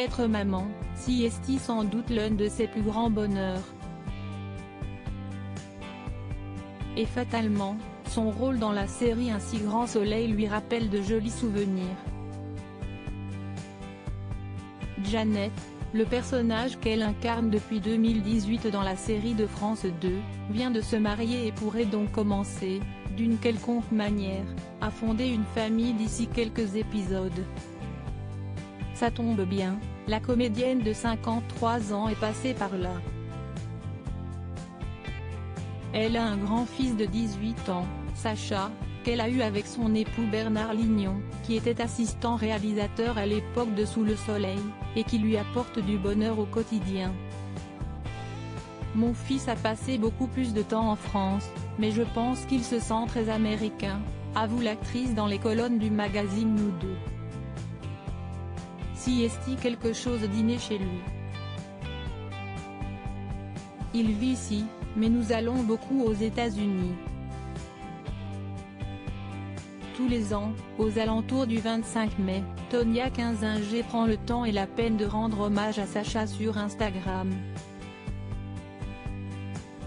Être maman, est sans doute l'un de ses plus grands bonheurs. Et fatalement, son rôle dans la série Un si grand soleil lui rappelle de jolis souvenirs. Janet, le personnage qu'elle incarne depuis 2018 dans la série de France 2, vient de se marier et pourrait donc commencer, d'une quelconque manière, à fonder une famille d'ici quelques épisodes. Ça tombe bien, la comédienne de 53 ans est passée par là. Elle a un grand-fils de 18 ans, Sacha, qu'elle a eu avec son époux Bernard Lignon, qui était assistant réalisateur à l'époque de Sous le soleil, et qui lui apporte du bonheur au quotidien. Mon fils a passé beaucoup plus de temps en France, mais je pense qu'il se sent très américain, avoue l'actrice dans les colonnes du magazine Nous Deux. Quelque chose dîner chez lui. Il vit ici, mais nous allons beaucoup aux États-Unis. Tous les ans, aux alentours du 25 mai, Tonya Kinzinger prend le temps et la peine de rendre hommage à Sacha sur Instagram.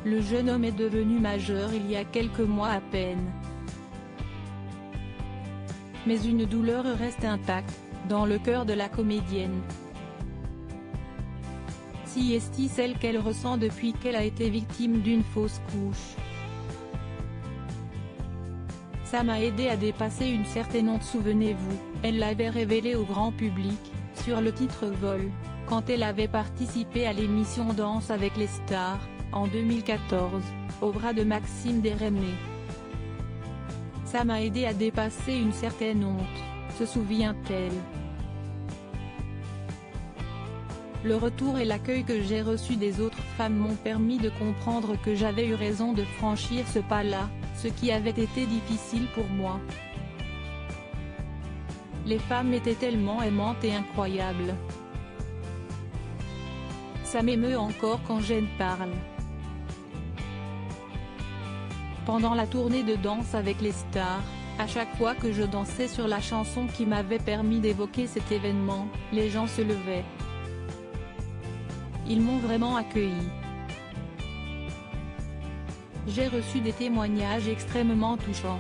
Le jeune homme est devenu majeur il y a quelques mois à peine. Mais une douleur reste intacte, dans le cœur de la comédienne. Celle qu'elle ressent depuis qu'elle a été victime d'une fausse couche. Ça m'a aidé à dépasser une certaine honte. Souvenez-vous, elle l'avait révélé au grand public, sur le titre Vol, quand elle avait participé à l'émission Danse avec les stars, en 2014, au bras de Maxime Desremnay. Ça m'a aidé à dépasser une certaine honte, se souvient-elle. Le retour et l'accueil que j'ai reçu des autres femmes m'ont permis de comprendre que j'avais eu raison de franchir ce pas-là, ce qui avait été difficile pour moi. Les femmes étaient tellement aimantes et incroyables. Ça m'émeut encore quand j'en parle. Pendant la tournée de Danse avec les stars, à chaque fois que je dansais sur la chanson qui m'avait permis d'évoquer cet événement, les gens se levaient. Ils m'ont vraiment accueilli. J'ai reçu des témoignages extrêmement touchants.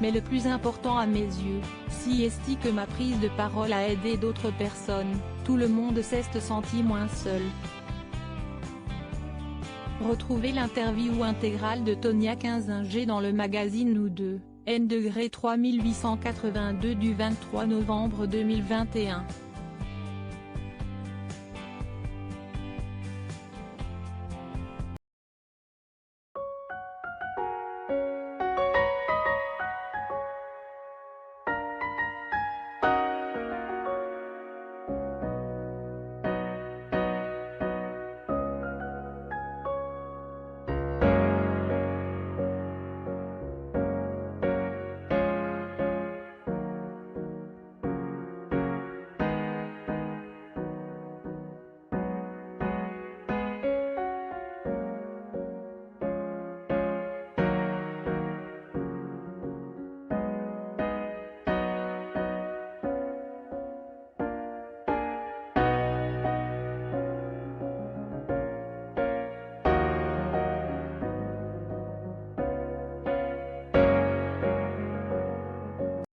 Mais le plus important à mes yeux, c'est que ma prise de parole a aidé d'autres personnes, tout le monde s'est senti moins seul. Retrouvez l'interview intégrale de Tonya Kinzinger dans le magazine Nous Deux, N°3882 du 23 novembre 2021.